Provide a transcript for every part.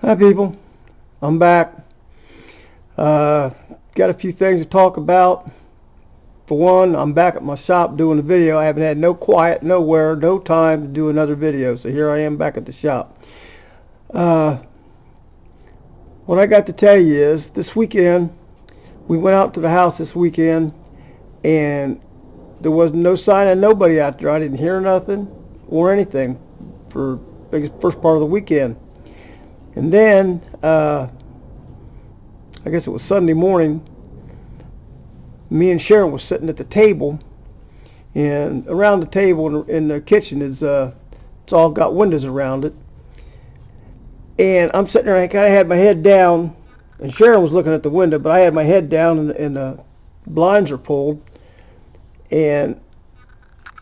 Hi people, I'm back. Got a few things to talk about. For one, I'm back at my shop doing a video. I haven't had no quiet, nowhere, no time to do another video. So here I am back at the shop. What I got to tell you is this weekend, we went out to the house this weekend and there was no sign of nobody out there. I didn't hear nothing or anything for the first part of the weekend. And then, I guess it was Sunday morning, me and Sharon was sitting at the table, and around the table in the kitchen is, it's all got windows around it. And I'm sitting there, and I kind of had my head down, and Sharon was looking at the window, but I had my head down, and the blinds are pulled. And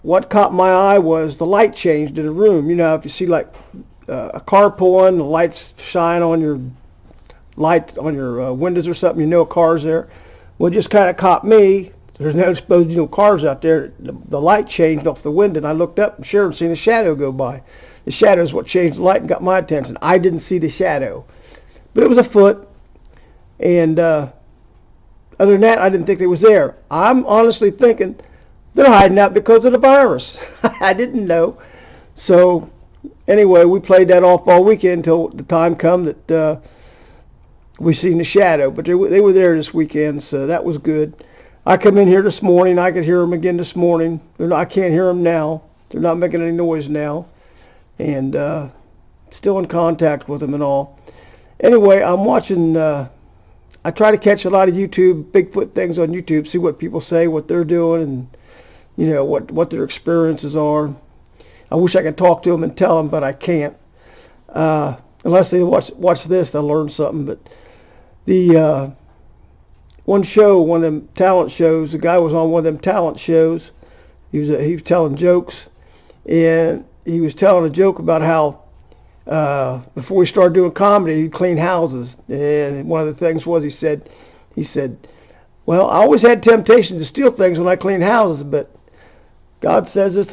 what caught my eye was the light changed in the room. You know, if you see like a car pulling, the lights shine on your windows or something, you know a car's there. Well, it just kind of caught me. There's no supposed cars out there. The light changed off the window, and I looked up, and Sharon seen a shadow go by. The shadow is what changed the light and got my attention. I didn't see the shadow, but it was a foot. And other than that, I didn't think it was there. I'm honestly thinking they're hiding out because of the virus. I didn't know. So anyway, we played that off all weekend until the time come that we seen the shadow. But they were there this weekend, so that was good. I come in here this morning. I could hear them again this morning. I can't hear them now. They're not making any noise now. And still in contact with them and all. Anyway, I'm watching, I try to catch a lot of Bigfoot things on YouTube, see what people say, what they're doing, and you know, what their experiences are. I wish I could talk to them and tell them, but I can't. Unless they watch this, they'll learn something. But the one of them talent shows, the guy was on one of them talent shows. He was telling jokes, and he was telling a joke about how before he started doing comedy, he'd clean houses. And one of the things was he said, well, I always had temptation to steal things when I cleaned houses, but God says it's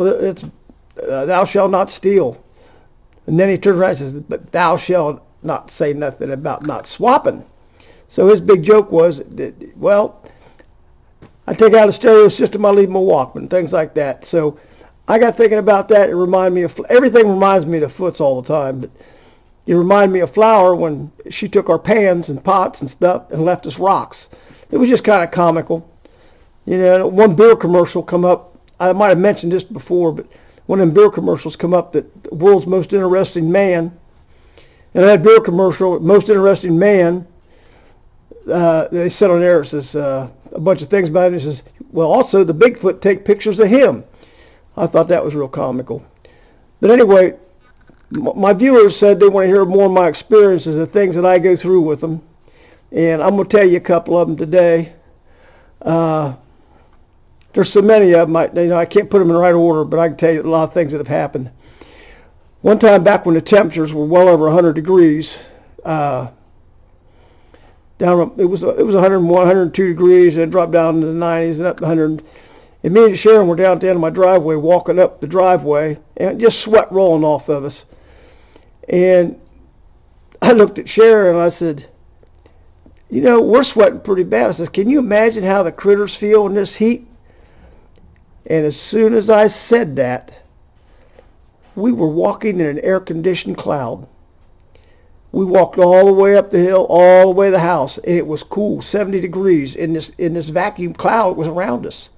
thou shalt not steal. And then he turns around and says, but thou shalt not say nothing about not swapping. So his big joke was, well, I take out a stereo system, I leave my Walkman, things like that. So I got thinking about that. It reminded me of, everything reminds me of the Foots all the time, but it reminded me of Flower when she took our pans and pots and stuff and left us rocks. It was just kind of comical. You know, one beer commercial come up. I might have mentioned this before, but one of them beer commercials come up that the world's most interesting man. And that beer commercial, most interesting man, they said on there, it says a bunch of things about it. It says, well, also the Bigfoot take pictures of him. I thought that was real comical. But anyway, my viewers said they want to hear more of my experiences, the things that I go through with them. And I'm going to tell you a couple of them today. There's so many of them, I can't put them in the right order, but I can tell you a lot of things that have happened. One time back when the temperatures were well over 100 degrees, it was 101, 102 degrees, and it dropped down to the 90s and up to 100. And me and Sharon were down at the end of my driveway, walking up the driveway, and just sweat rolling off of us. And I looked at Sharon and I said, you know, we're sweating pretty bad. I said, can you imagine how the critters feel in this heat? And as soon as I said that, we were walking in an air-conditioned cloud. We walked all the way up the hill, all the way to the house, and it was cool, 70 degrees in this vacuum cloud was around us.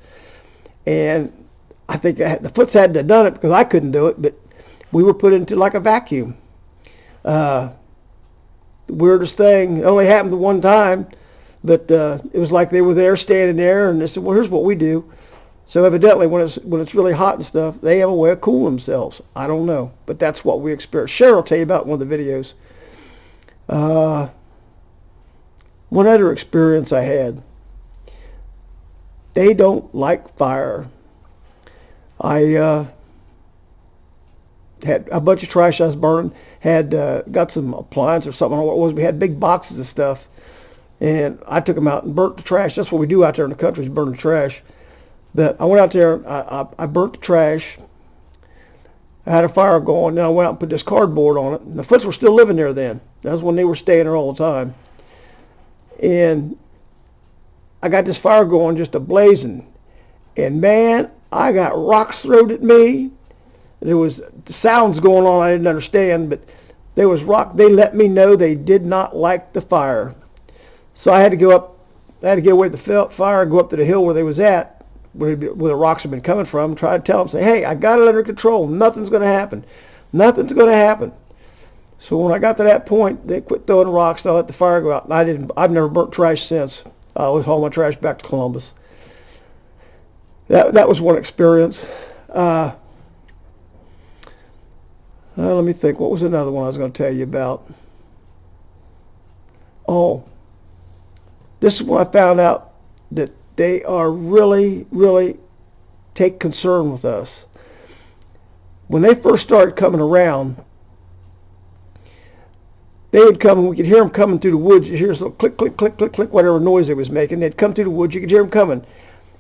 And I think the Foots had to have done it because I couldn't do it, but we were put into like a vacuum. The weirdest thing, it only happened the one time, but it was like they were there, standing there, and they said, well, here's what we do. So evidently, when it's really hot and stuff, they have a way of cooling themselves. I don't know, but that's what we experienced. Cheryl will tell you about one of the videos. One other experience I had. They don't like fire. I had a bunch of trash I was burning. Had got some appliance or something. I don't know what it was. We had big boxes of stuff, and I took them out and burnt the trash. That's what we do out there in the country, is burn the trash. But I went out there, I burnt the trash. I had a fire going, and I went out and put this cardboard on it. And the Foots were still living there then. That was when they were staying there all the time. And I got this fire going, just a-blazing. And man, I got rocks thrown at me. There was sounds going on I didn't understand, but there was rock. They let me know they did not like the fire. So I had to go up. I had to get away from the fire, go up to the hill where they was at, where the rocks had been coming from, try to tell them, say, hey, I got it under control. Nothing's going to happen. Nothing's going to happen. So when I got to that point, they quit throwing rocks, and I let the fire go out. And I've never burnt trash since. I always haul my trash back to Columbus. That was one experience. Let me think. What was another one I was going to tell you about? Oh, this is when I found out that they are really, really take concern with us. When they first started coming around, they would come and we could hear them coming through the woods. You hear this little click, click, click, click, click, whatever noise they was making. They'd come through the woods. You could hear them coming.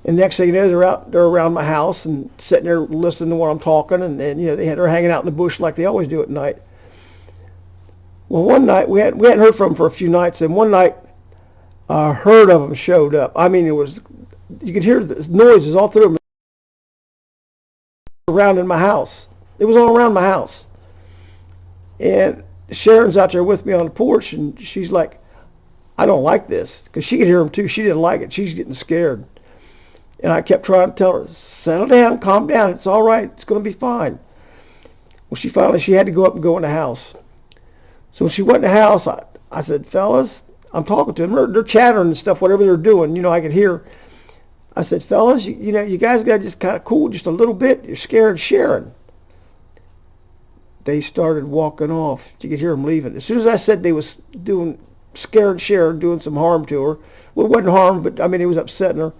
And next thing you know, they're around my house and sitting there listening to what I'm talking. And you know, they're hanging out in the bush like they always do at night. Well, one night, we hadn't heard from them for a few nights. And one night, a herd of them showed up. I mean, you could hear the noises all through them around in my house. It was all around my house. And Sharon's out there with me on the porch, and she's like, I don't like this. Because she could hear them too. She didn't like it. She's getting scared. And I kept trying to tell her, settle down, calm down. It's all right. It's going to be fine. Well, she had to go up and go in the house. So when she went in the house, I said, fellas, I'm talking to them. They're chattering and stuff, whatever they're doing. You know, I could hear. I said, fellas, you know, you guys got to just kind of cool just a little bit. You're scared Sharon. They started walking off. You could hear them leaving. As soon as I said they was scaring Sharon, doing some harm to her. Well, it wasn't harm, but I mean, it was upsetting her.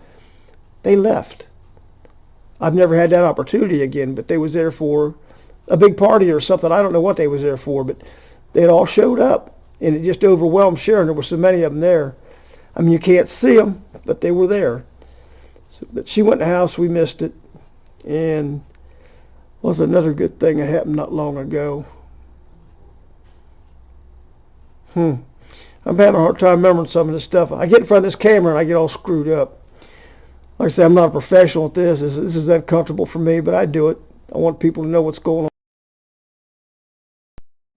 They left. I've never had that opportunity again, but they was there for a big party or something. I don't know what they was there for, but they had all showed up, and it just overwhelmed Sharon. There were so many of them there. I mean, you can't see them, but they were there. So, but she went in the house. We missed it. And was another good thing that happened not long ago. I'm having a hard time remembering some of this stuff. I get in front of this camera and I get all screwed up. Like I say, I'm not a professional at this. This is uncomfortable for me, but I do it. I want people to know what's going on.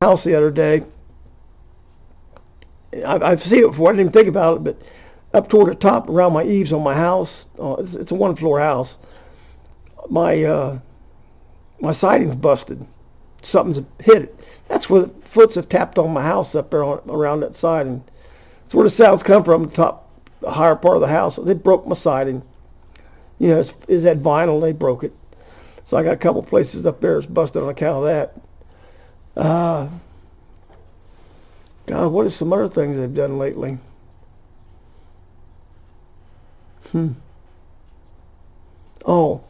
House the other day. I've seen it before. I didn't even think about it, but up toward the top around my eaves on my house, it's a one-floor house. My siding's busted. Something's hit it. That's where the Foots have tapped on my house up there around that siding. That's where the sounds come from, the higher part of the house. They broke my siding. You know, is that vinyl? They broke it. So I got a couple places up there that's busted on account of that. God, what are some other things they've done lately? Oh,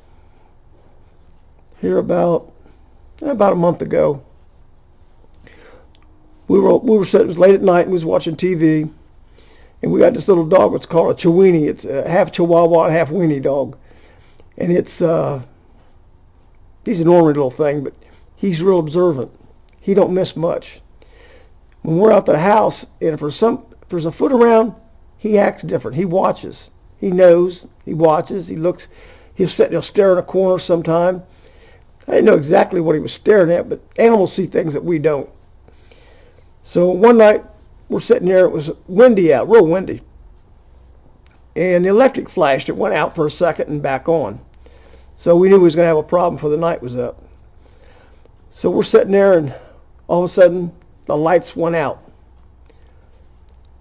here about a month ago, we were sitting, it was late at night, and we was watching TV, and we got this little dog. It's called a Chiweenie. It's a half Chihuahua, half weenie dog, and he's an ornery little thing, but he's real observant. He don't miss much. When we're out at the house, and if there's a foot around, he acts different. He watches. He knows. He watches. He looks. He'll stare in a corner sometime. I didn't know exactly what he was staring at, but animals see things that we don't. So one night, we're sitting there. It was windy out, real windy. And the electric flashed. It went out for a second and back on. So we knew we was going to have a problem before the night was up. So we're sitting there, and all of a sudden, the lights went out.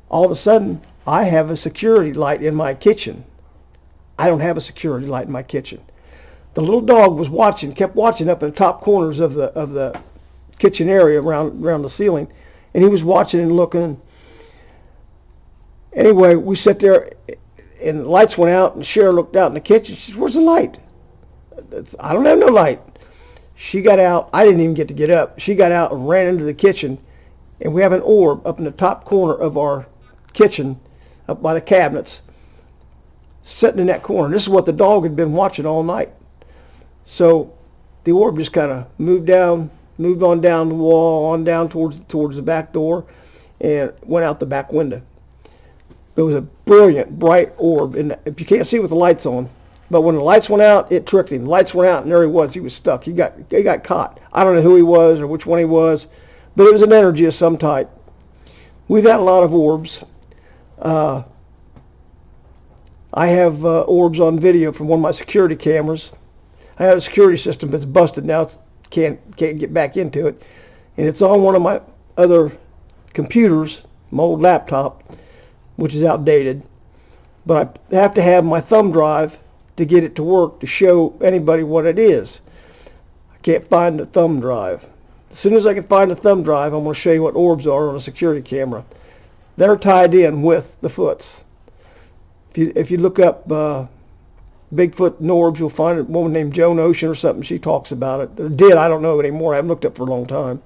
All of a sudden, I have a security light in my kitchen. I don't have a security light in my kitchen. The little dog was watching, kept watching up in the top corners of the kitchen area around the ceiling, and he was watching and looking. Anyway, we sat there, and the lights went out, and Sharon looked out in the kitchen. She said, "Where's the light?" I don't have no light. She got out. I didn't even get to get up. She got out and ran into the kitchen, and we have an orb up in the top corner of our kitchen, up by the cabinets, sitting in that corner. This is what the dog had been watching all night. So the orb just kind of moved on down the wall, on down towards the back door, and went out the back window. It was a brilliant, bright orb, and if you can't see with the lights on, but when the lights went out, it tricked him. The lights went out, and there he was. He was stuck. He got caught. I don't know who he was or which one he was, but it was an energy of some type. We've had a lot of orbs. I have orbs on video from one of my security cameras. I had a security system, but it's busted now. It's can't get back into it, and it's on one of my other computers, my old laptop, which is outdated. But I have to have my thumb drive to get it to work to show anybody what it is. I can't find the thumb drive. As soon as I can find the thumb drive, I'm going to show you what orbs are on a security camera. They're tied in with the foots. If you look up Bigfoot and orbs, you'll find a woman named Joan Ocean or something. She talks about it. Or did, I don't know anymore. I haven't looked up for a long time.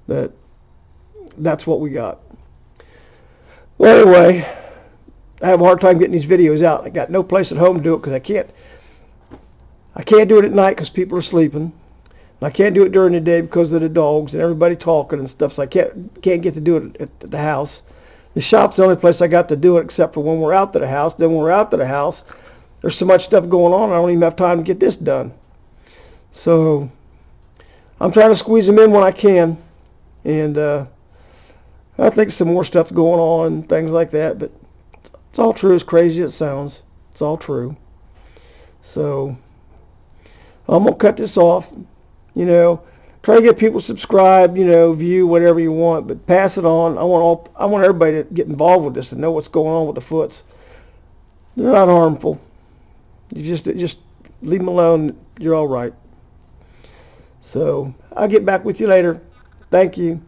But that's what we got. Well, anyway, I have a hard time getting these videos out. I got no place at home to do it because I can't do it at night because people are sleeping. And I can't do it during the day because of the dogs and everybody talking and stuff. So I can't get to do it at the house. The shop's the only place I got to do it except for when we're out to the house. Then when we're out to the house, there's so much stuff going on, I don't even have time to get this done. So I'm trying to squeeze them in when I can. And I think some more stuff going on, things like that. But it's all true, as crazy as it sounds. It's all true. So I'm going to cut this off. You know, try to get people subscribed, you know, view, whatever you want. But pass it on. I want everybody to get involved with this and know what's going on with the foots. They're not harmful. You just leave them alone. You're all right. So I'll get back with you later. Thank you.